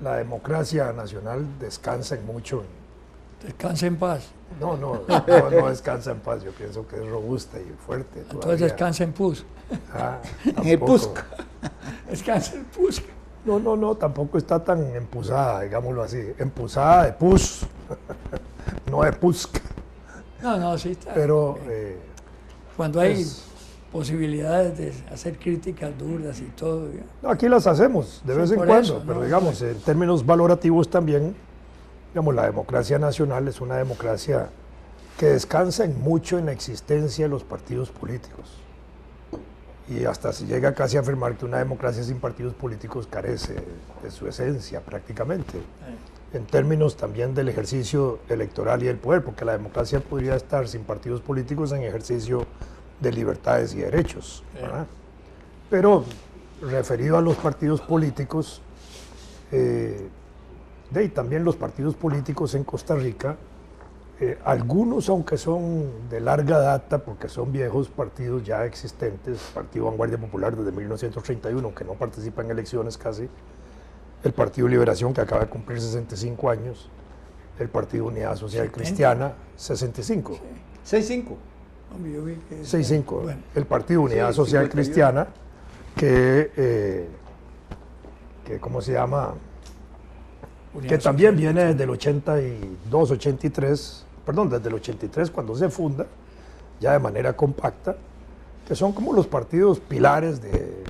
la democracia nacional descansa en mucho. Descansa en paz. No descansa en paz, yo pienso que es robusta y fuerte. Entonces todavía. descansa en PUS. En el PUSC. Descansa en PUS. No, tampoco está tan empuzada, digámoslo así. Empuzada de PUS, no de PUSC. No, sí está. Pero cuando hay posibilidades de hacer críticas duras y todo. No, aquí las hacemos de vez en cuando, eso, pero no, digamos, en términos valorativos también, digamos, la democracia nacional es una democracia que descansa mucho en la existencia de los partidos políticos. Y hasta se llega casi a afirmar que una democracia sin partidos políticos carece de su esencia prácticamente. En términos también del ejercicio electoral y del poder, porque la democracia podría estar sin partidos políticos en ejercicio de libertades y derechos. Pero referido a los partidos políticos, también los partidos políticos en Costa Rica, algunos, aunque son de larga data, porque son viejos partidos ya existentes, Partido Vanguardia Popular desde 1931, que no participa en elecciones casi, el Partido Liberación, que acaba de cumplir 65 años, el Partido Unidad Social Cristiana, 65. 65. 65. Bueno. El Partido Unidad Social Cristiana, que ¿cómo se llama? Que también viene desde el 82, 83, perdón, desde el 83 cuando se funda, ya de manera compacta, que son como los partidos pilares de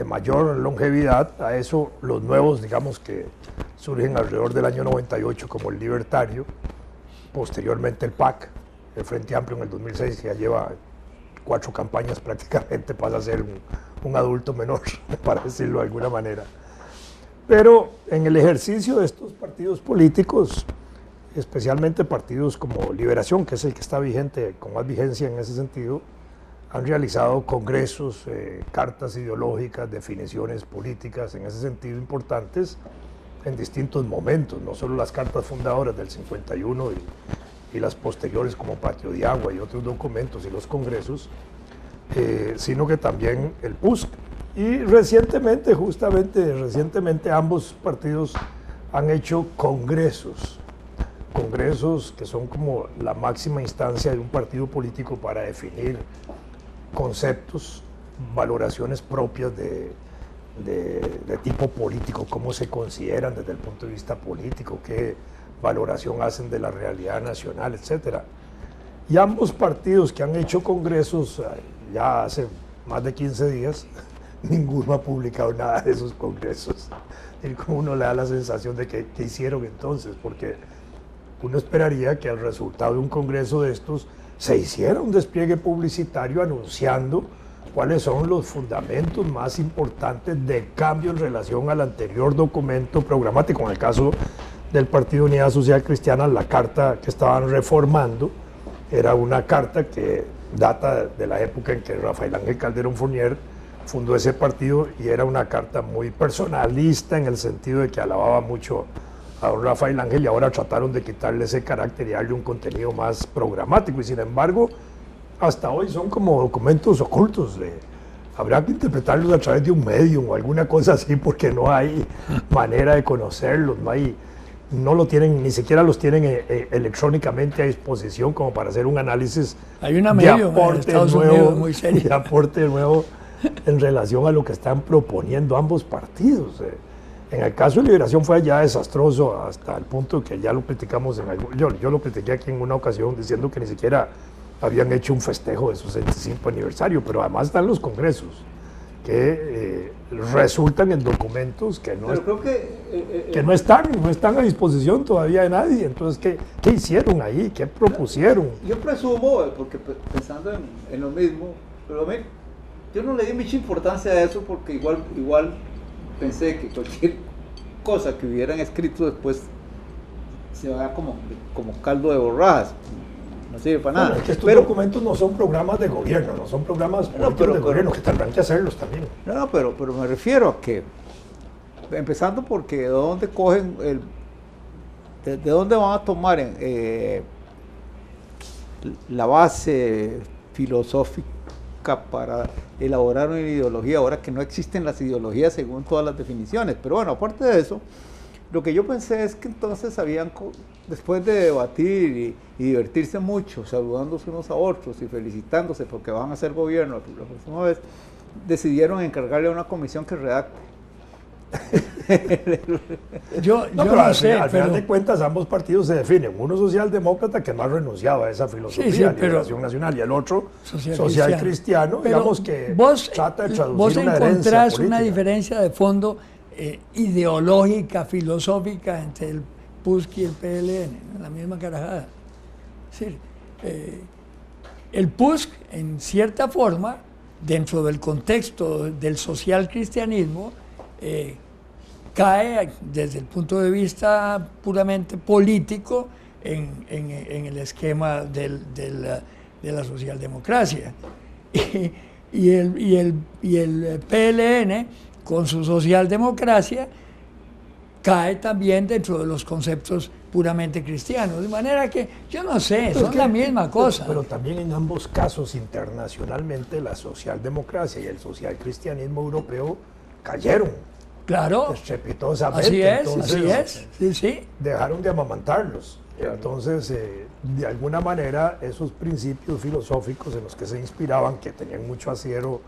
mayor longevidad. A eso los nuevos, digamos, que surgen alrededor del año 98, como el Libertario, posteriormente el PAC, el Frente Amplio en el 2006, que ya lleva 4 campañas prácticamente, pasa a ser un adulto menor, para decirlo de alguna manera. Pero en el ejercicio de estos partidos políticos, especialmente partidos como Liberación, que es el que está vigente, con más vigencia en ese sentido, han realizado congresos, cartas ideológicas, definiciones políticas en ese sentido importantes en distintos momentos, no solo las cartas fundadoras del 51 y las posteriores como Patio de Agua y otros documentos y los congresos, sino que también el PUSC. Y recientemente, ambos partidos han hecho congresos que son como la máxima instancia de un partido político para definir conceptos, valoraciones propias de tipo político, cómo se consideran desde el punto de vista político, qué valoración hacen de la realidad nacional, etc. Y ambos partidos que han hecho congresos ya hace más de 15 días, ninguno ha publicado nada de esos congresos. Y como uno le da la sensación de que hicieron entonces, porque uno esperaría que al resultado de un congreso de estos se hiciera un despliegue publicitario anunciando cuáles son los fundamentos más importantes de cambio en relación al anterior documento programático. En el caso del Partido Unidad Social Cristiana, la carta que estaban reformando era una carta que data de la época en que Rafael Ángel Calderón Fournier fundó ese partido, y era una carta muy personalista en el sentido de que alababa mucho a don Rafael Ángel, y ahora trataron de quitarle ese carácter y darle un contenido más programático, y sin embargo hasta hoy son como documentos ocultos. Habrá que interpretarlos a través de un medium o alguna cosa así, porque no hay manera de conocerlos, no lo tienen, ni siquiera los tienen electrónicamente a disposición como para hacer un análisis de aporte nuevo en relación a lo que están proponiendo ambos partidos. En el caso de Liberación fue ya desastroso hasta el punto que ya lo criticamos, yo lo critiqué aquí en una ocasión diciendo que ni siquiera habían hecho un festejo de su 65 aniversario, pero además están los congresos que resultan en documentos que no están a disposición todavía de nadie. Entonces, ¿qué hicieron ahí? ¿Qué propusieron? Yo presumo, porque pensando en lo mismo, pero yo no le di mucha importancia a eso, porque igual pensé que cualquier cosa que hubieran escrito después se va como caldo de borrajas, no sirve para nada. Es que estos documentos no son programas de gobierno, no son programas políticos de gobierno, que tendrán que hacerlos también. Pero me refiero a que, empezando porque de dónde cogen de dónde van a tomar la base filosófica política para elaborar una ideología, ahora que no existen las ideologías según todas las definiciones. Pero bueno, aparte de eso, lo que yo pensé es que entonces después de debatir y divertirse mucho, saludándose unos a otros y felicitándose porque van a ser gobierno la próxima vez, decidieron encargarle a una comisión que redacte. Yo No, no pero sé, al final pero de cuentas ambos partidos se definen. Uno socialdemócrata que no ha renunciado a esa filosofía, Sí, sí, pero- liberación nacional, y el otro social social cristiano, Pero digamos que vos, trata de traducir vos una herencia encontrás una política. diferencia de fondo ideológica, filosófica entre el PUSC y el PLN, la misma carajada. Es decir, el PUSC, en cierta forma, dentro del contexto del social cristianismo, cae desde el punto de vista puramente político en el esquema de la socialdemocracia. Y el PLN, con su socialdemocracia, cae también dentro de los conceptos puramente cristianos. De manera que, yo no sé, son la misma cosa. Pero también en ambos casos, internacionalmente, la socialdemocracia y el socialcristianismo europeo cayeron Claro, estrepitosamente. así es, sí, sí. Dejaron de amamantarlos. Entonces, de alguna manera, esos principios filosóficos en los que se inspiraban, que tenían mucho asidero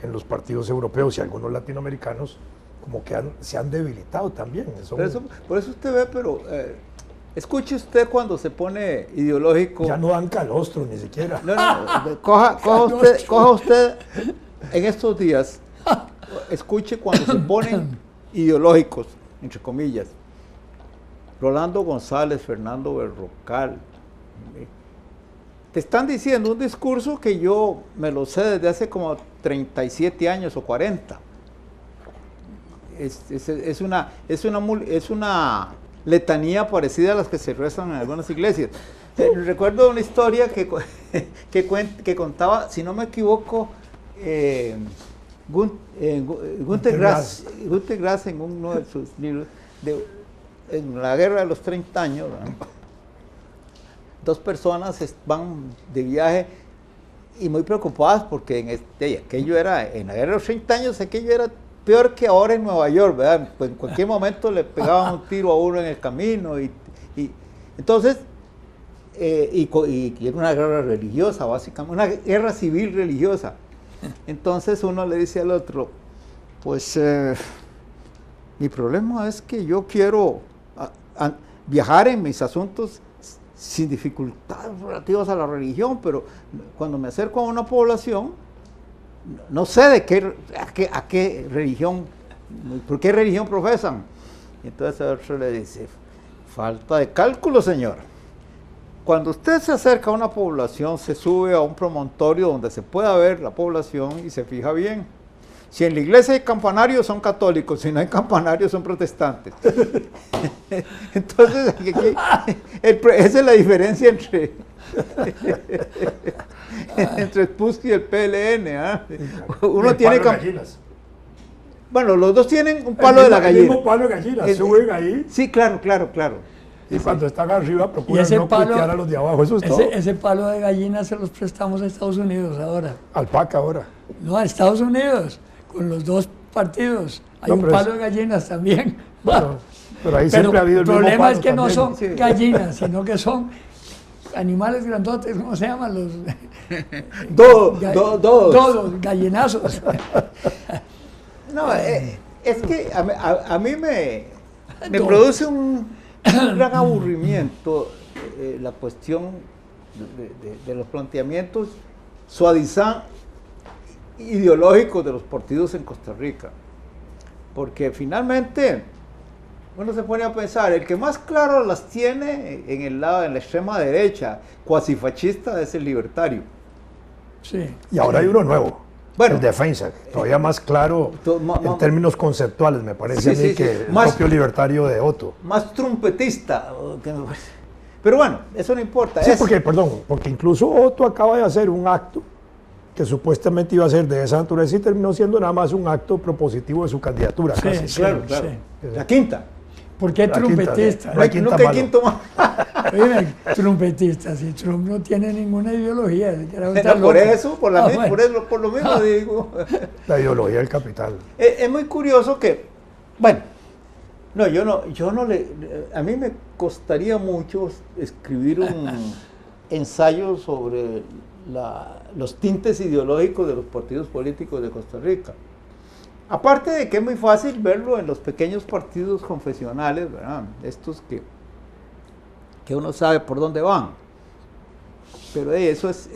en los partidos europeos y algunos latinoamericanos, como que se han debilitado también. Por eso usted ve, pero escuche usted cuando se pone ideológico. Ya no dan calostro ni siquiera. No, coja usted en estos días, escuche cuando se ponen ideológicos, entre comillas. Rolando González, Fernando Berrocal, te están diciendo un discurso que yo me lo sé desde hace como 37 años o 40. Es una letanía parecida a las que se rezan en algunas iglesias. Recuerdo una historia que contaba, si no me equivoco, Günter Grass en uno de sus libros, en la guerra de los 30 años, ¿verdad? Dos personas van de viaje y muy preocupadas porque aquello era, en la guerra de los 30 años, aquello era peor que ahora en Nueva York, ¿verdad? Pues en cualquier momento le pegaban un tiro a uno en el camino y entonces, y era una guerra religiosa, básicamente, una guerra civil religiosa. Entonces uno le dice al otro, pues mi problema es que yo quiero viajar en mis asuntos sin dificultades relativas a la religión, pero cuando me acerco a una población, no sé a qué religión, por qué religión profesan. Y entonces el otro le dice, falta de cálculo, señor. Cuando usted se acerca a una población, se sube a un promontorio donde se pueda ver la población y se fija bien. Si en la iglesia hay campanarios, son católicos, si no hay campanarios, son protestantes. Entonces, esa es la diferencia entre el PUSC y el PLN. ¿eh? Uno tiene gallinas. Bueno, los dos tienen un palo de la gallina. El mismo palo de gallinas, suben ahí. Sí, claro. Y cuando están arriba, procuran ese no palo, putear a los de abajo. Eso es todo. Ese palo de gallina se los prestamos a Estados Unidos ahora. Al PAC ahora. No, a Estados Unidos, con los dos partidos. Hay un palo de gallinas también. Pero ahí siempre ha habido el mismo palo. El problema es que no también. son gallinas, sino que son animales grandotes, ¿cómo se llaman? Los Dodos, gallinazos. No, es que a mí me produce un gran aburrimiento la cuestión de los planteamientos ideológicos de los partidos en Costa Rica. Porque finalmente uno se pone a pensar, el que más claro las tiene en la extrema derecha, cuasi fascista, es el libertario. Sí. Y ahora hay uno nuevo. Bueno, el defensa, todavía más claro en términos conceptuales, me parece a mí, que el propio libertario de Otto. Más trompetista. Pero bueno, eso no importa. Sí, porque incluso Otto acaba de hacer un acto que supuestamente iba a ser de esa naturaleza y terminó siendo nada más un acto propositivo de su candidatura. Sí, casi. Claro. La quinta. ¿Por qué trompetista? Nunca hay quinto más. Oye, trumpetistas, y Trump no tiene ninguna ideología. Por eso, por lo mismo digo. La ideología del capital. Es muy curioso que, bueno, no, a mí me costaría mucho escribir un ensayo sobre los tintes ideológicos de los partidos políticos de Costa Rica. Aparte de que es muy fácil verlo en los pequeños partidos confesionales, ¿verdad? Estos que uno sabe por dónde van. Pero eso es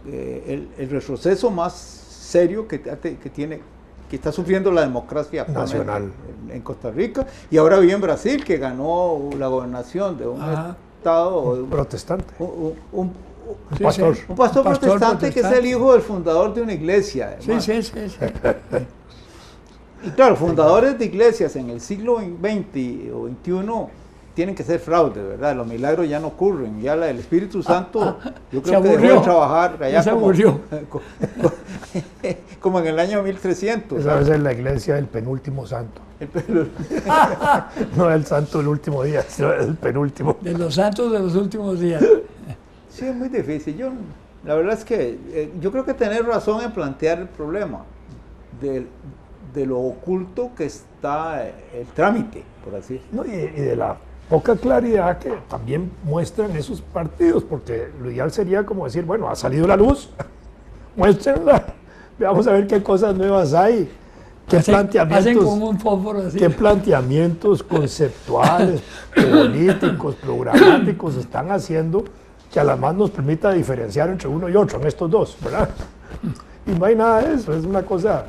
el retroceso más serio que está sufriendo la democracia nacional en Costa Rica, y ahora vive en Brasil, que ganó la gobernación de un estado protestante. Un pastor. Un pastor protestante que es el hijo del fundador de una iglesia. Sí. Y claro, fundadores de iglesias en el siglo XX o XXI tienen que ser fraudes, ¿verdad? Los milagros ya no ocurren. Ya el Espíritu Santo, yo creo que dejó de trabajar allá como en el año 1300. Esa es la iglesia del penúltimo santo. No el santo del último día, sino el penúltimo. De los santos de los últimos días. Sí, es muy difícil. La verdad es que yo creo que tener razón en plantear el problema de lo oculto que está el trámite, por así decirlo. No, y de la poca claridad que también muestran esos partidos, porque lo ideal sería como decir, bueno, ha salido la luz, muéstrenla, veamos a ver qué cosas nuevas hay, qué planteamientos conceptuales, políticos, programáticos están haciendo que a la más nos permita diferenciar entre uno y otro en estos dos, ¿verdad? Y no hay nada de eso, es una cosa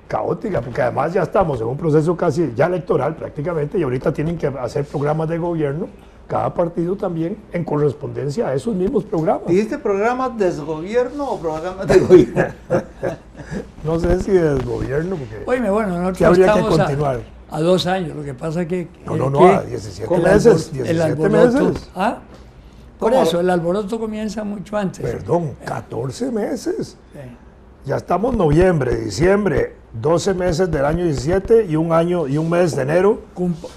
caótica, porque además ya estamos en un proceso casi ya electoral prácticamente, y ahorita tienen que hacer programas de gobierno, cada partido también en correspondencia a esos mismos programas. ¿Dijiste programas de desgobierno o programas de gobierno? No sé si de desgobierno, porque oye, bueno, nosotros habría que continuar. A 2 años, lo que pasa es que... a 17 meses. 17 meses. ¿Ah? Por eso, el alboroto comienza mucho antes. Perdón, 14 meses. Sí. Ya estamos noviembre, diciembre, 12 meses del año 17 y un año y un mes de enero.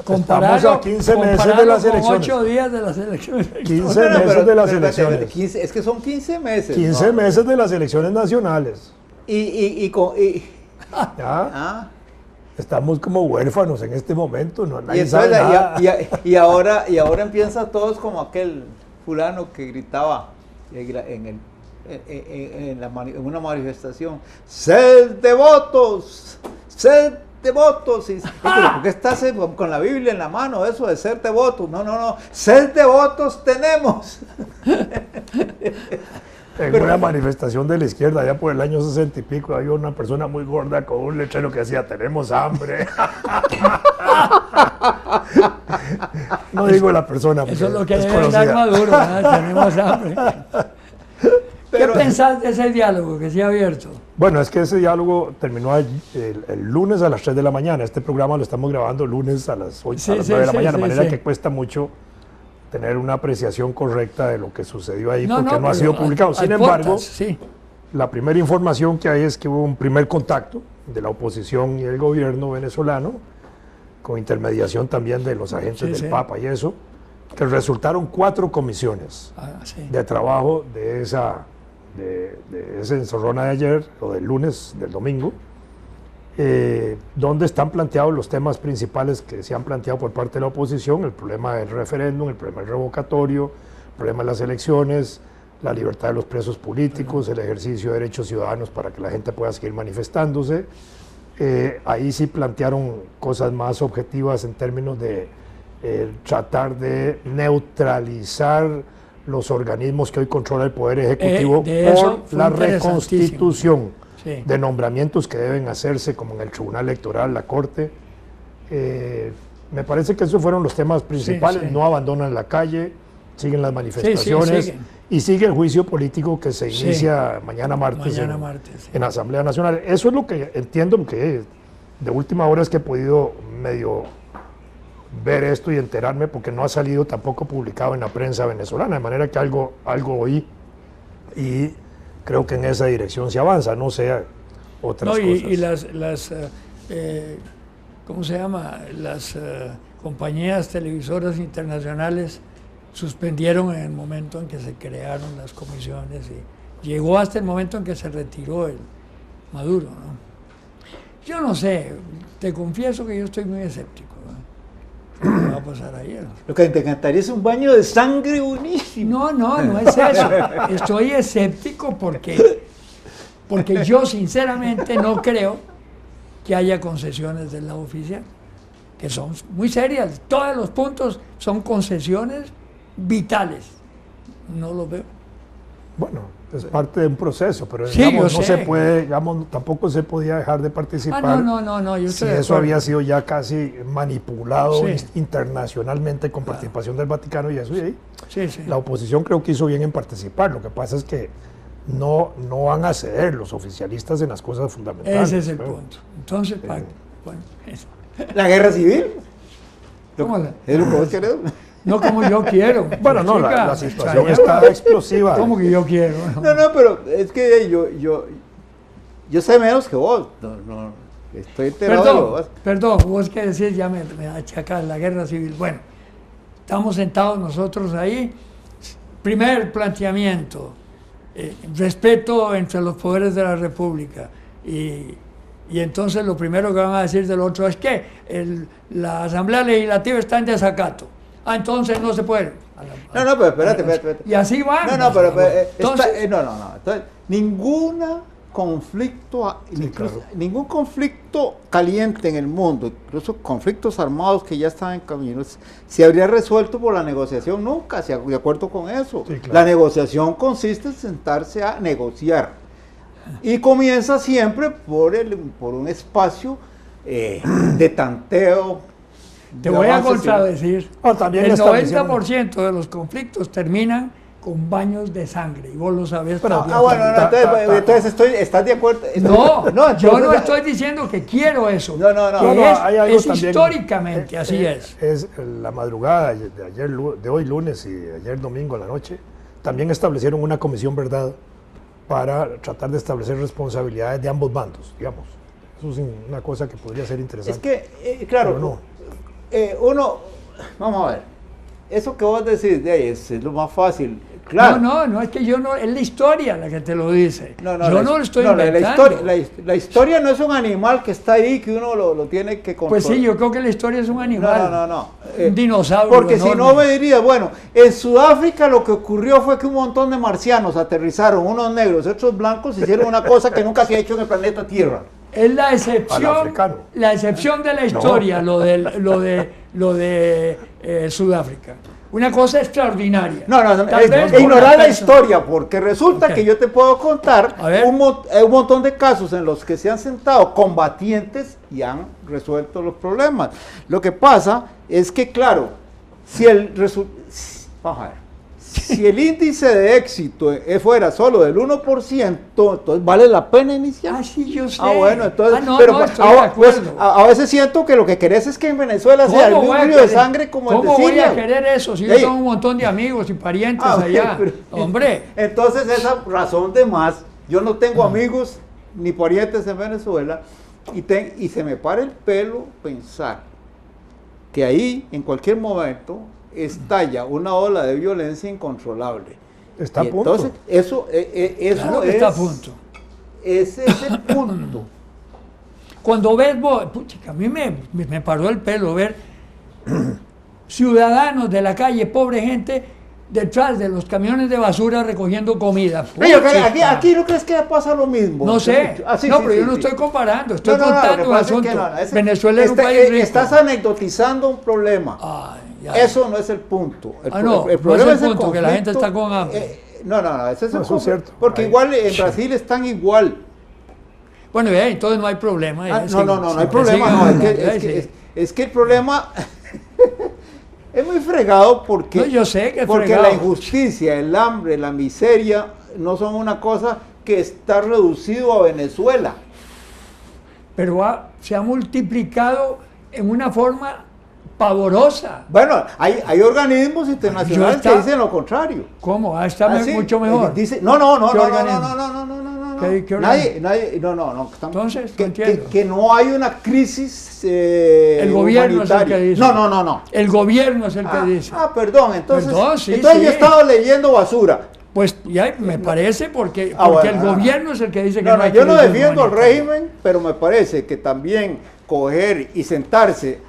Estamos a 15 meses de las elecciones. 8 días de las elecciones. 15 meses de las elecciones. Es que son 15 meses. 15 meses de las elecciones nacionales. ¿Ya? Estamos como huérfanos en este momento. Y ahora empieza todos como aquel fulano que gritaba en una manifestación: ¡sed de votos! ¡Sed de votos! Pero ¿por qué estás con la Biblia en la mano? Eso de ser devotos. No. ¡Sed de votos tenemos! En una manifestación de la izquierda, allá por el año 60 y pico, había una persona muy gorda con un letrero que decía: tenemos hambre. No digo la persona. Eso es lo que debe dar Maduro, tenemos hambre. ¿Qué pensás de ese diálogo que se ha abierto? Bueno, es que ese diálogo terminó el lunes a las 3 de la mañana. Este programa lo estamos grabando el lunes a las 8 a las 9 de la mañana, de manera que cuesta mucho tener una apreciación correcta de lo que sucedió ahí, porque no ha sido publicado. Sin embargo, la primera información que hay es que hubo un primer contacto de la oposición y el gobierno venezolano, con intermediación también de los agentes del Papa y eso, que resultaron 4 comisiones de trabajo de esa encerrona de ayer, o del lunes, del domingo, donde están planteados los temas principales que se han planteado por parte de la oposición: el problema del referéndum, el problema del revocatorio, el problema de las elecciones, la libertad de los presos políticos, el ejercicio de derechos ciudadanos para que la gente pueda seguir manifestándose. Ahí sí plantearon cosas más objetivas en términos de tratar de neutralizar los organismos que hoy controla el Poder Ejecutivo por la reconstitución de nombramientos que deben hacerse, como en el Tribunal Electoral, la Corte. Me parece que esos fueron los temas principales. No abandonan la calle, siguen las manifestaciones y sigue el juicio político que se inicia mañana martes en Asamblea Nacional. Eso es lo que entiendo, que de última hora es que he podido medio ver esto y enterarme, porque no ha salido tampoco publicado en la prensa venezolana, de manera que algo oí y creo que en esa dirección se avanza, no sé otras cosas. Y las ¿cómo se llama? Las compañías televisoras internacionales suspendieron en el momento en que se crearon las comisiones y llegó hasta el momento en que se retiró el Maduro, ¿no? Yo no sé, te confieso que yo estoy muy escéptico, ¿no? ¿Qué va a pasar ayer? Lo que te encantaría es un baño de sangre buenísimo. No es eso. Estoy escéptico porque yo sinceramente no creo que haya concesiones del lado oficial, que son muy serias. Todos los puntos son concesiones vitales. No lo veo. Bueno, es parte de un proceso, pero Sí, digamos, yo no sé. se puede, digamos, tampoco se podía dejar de participar. No, yo Si estoy de eso acuerdo. había sido ya casi manipulado Sí. internacionalmente con participación del Vaticano y eso, y ahí Sí. la oposición creo que hizo bien en participar. Lo que pasa es que no van a ceder los oficialistas en las cosas fundamentales. Ese es el ¿no? punto. Entonces, bueno, eso. La guerra civil. ¿Cómo la- ¿Es lo que vos querés? No como yo quiero. Bueno, no, Chica, la situación extrañaba. está explosiva. ¿Cómo que yo quiero? No, pero es que yo sé menos que vos. No, estoy enterado de vos. Perdón, vos que decís, ya me achacás la guerra civil. Bueno, estamos sentados nosotros ahí. Primer planteamiento, respeto entre los poderes de la República. Y entonces lo primero que van a decir del otro es que la Asamblea Legislativa está en desacato. Entonces no se puede. No, pero espérate. Y así van. No, pero Entonces, no. Entonces, ningún conflicto caliente en el mundo, incluso conflictos armados que ya están en camino, se habría resuelto por la negociación nunca, de acuerdo con eso. Sí, claro. La negociación consiste en sentarse a negociar y comienza siempre por un espacio de tanteo. te de voy a avances. contradecir. También El establecieron- 90% de los conflictos terminan con baños de sangre, y vos lo sabés. Pero- también. Bueno, entonces estás de acuerdo. No, yo no entonces- estoy diciendo que quiero eso. No. Que hay algo es también- históricamente, así es. Es la madrugada de hoy lunes y ayer domingo a la noche, también establecieron una comisión, ¿verdad?, para tratar de establecer responsabilidades de ambos bandos, digamos. Eso es una cosa que podría ser interesante. Es que, claro, Pero uno, vamos a ver, eso que vos decís de ahí es lo más fácil, claro. No, es que yo no, es la historia la que te lo dice. Yo no lo estoy la inventando. la historia no es un animal que está ahí que uno lo tiene que controlar. Pues sí, yo creo que la historia es un animal. No. Un dinosaurio. Porque si no enorme. me diría, bueno, en Sudáfrica lo que ocurrió fue que un montón de marcianos aterrizaron, unos negros y otros blancos, hicieron una cosa que nunca se ha hecho en el planeta Tierra. Es la Al excepción, africano. la excepción de la historia, lo de Sudáfrica. Una cosa extraordinaria. No, Tal vez es por ignorar la persona- historia, porque resulta Ok. que yo te puedo contar A ver. un montón de casos en los que se han sentado combatientes y han resuelto los problemas. Lo que pasa es que, claro, vamos a ver, si el índice de éxito fuera solo del 1%, entonces vale la pena iniciar. Ah, sí, yo sé. Bueno, entonces, no, pero estoy de acuerdo. a veces siento que lo que querés es que en Venezuela sea el ¿Cómo voy a mismo río de querer- sangre como el de ¿Cómo voy Siria. a querer eso? Si yo Ey. tengo un montón de amigos y parientes Ah, allá. pero- Hombre, Entonces esa razón de más, yo no tengo amigos ni parientes en Venezuela y se me para el pelo pensar que ahí en cualquier momento estalla una ola de violencia incontrolable. Está a Y punto. entonces eso claro que está a punto. Ese es el punto. Cuando ves vos, puchica, a mí me paró el pelo ver ciudadanos de la calle, pobre gente, detrás de los camiones de basura recogiendo comida. Oye, Puchica. aquí no crees que pasa lo mismo. No sé, Sí, no, sí, pero sí, yo no sí. estoy comparando, estoy Lo que contando un pasa es que asunto. no, Venezuela es un país rico. Estás anecdotizando un problema. Ay, ya. Eso no es el punto. No es el punto, que la gente está con hambre. No, ese es el No, eso es punto. cierto. Porque Ahí. igual en Brasil están igual. Bueno, ya, entonces no hay problema. ya, No sigan, hay problema. sigan No, hablando, es que el problema es muy fregado porque, No, yo sé que es porque fregado. la injusticia, el hambre, la miseria no son una cosa que está reducido a Venezuela. Pero se ha multiplicado en una forma pavorosa. Bueno, hay organismos internacionales Yo que dicen lo contrario. ¿Cómo? Está Sí, mucho mejor. Dice, ¿Qué no, organismo? ¿Qué nadie, no. Entonces, que, no entiendo. que no hay una crisis El gobierno es el que dice. No. El gobierno es el que dice. Perdón, entonces Perdón, sí, yo he sí. estado leyendo basura. Pues ya me parece porque Bueno, el gobierno es el que dice que No, hay yo no crisis defiendo al humanitaria. régimen, pero me parece que también coger y sentarse.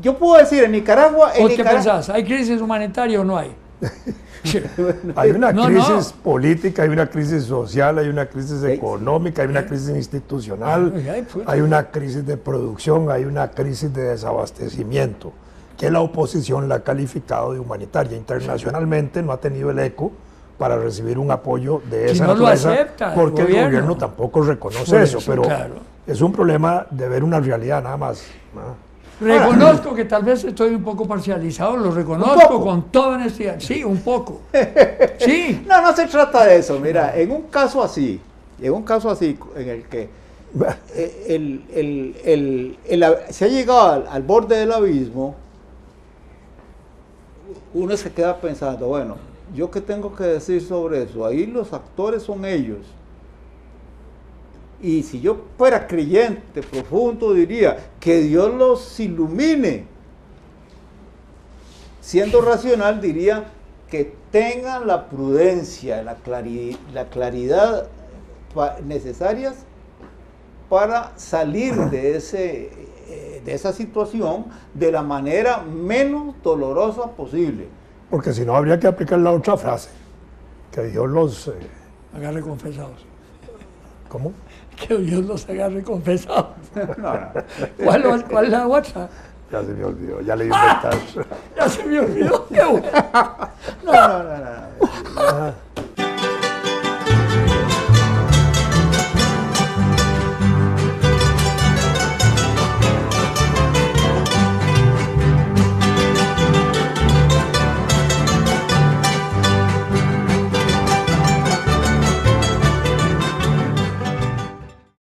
Yo puedo decir, en Nicaragua... ¿Vos qué pensás? ¿Hay crisis humanitaria o no hay? Hay una No, crisis no. política, hay una crisis social, hay una crisis económica, hay una crisis institucional, hay una crisis de producción, hay una crisis de desabastecimiento, que la oposición la ha calificado de humanitaria. Internacionalmente no ha tenido el eco para recibir un apoyo de esa no lo naturaleza, acepta el porque el gobierno. gobierno tampoco reconoce Por eso, eso, pero claro. es un problema de ver una realidad nada más, ¿no? Reconozco que tal vez estoy un poco parcializado, lo ¿Un reconozco poco? con toda honestidad. Sí, un poco. Sí. No se trata de eso. Mira, en un caso así en el que se ha llegado al borde del abismo, uno se queda pensando, bueno, ¿yo qué tengo que decir sobre eso? Ahí los actores son ellos. Y si yo fuera creyente profundo, diría que Dios los ilumine. Siendo racional, diría que tengan la prudencia, la claridad necesarias para salir de esa situación de la manera menos dolorosa posible. Porque si no habría que aplicar la otra frase, que Dios los... Agarre confesados. ¿Cómo? Que Dios los agarre confesados. No. ¿Cuál es la otra? Ya se me olvidó, ya le di un ventazo. Ya se me olvidó. Qué bueno. No.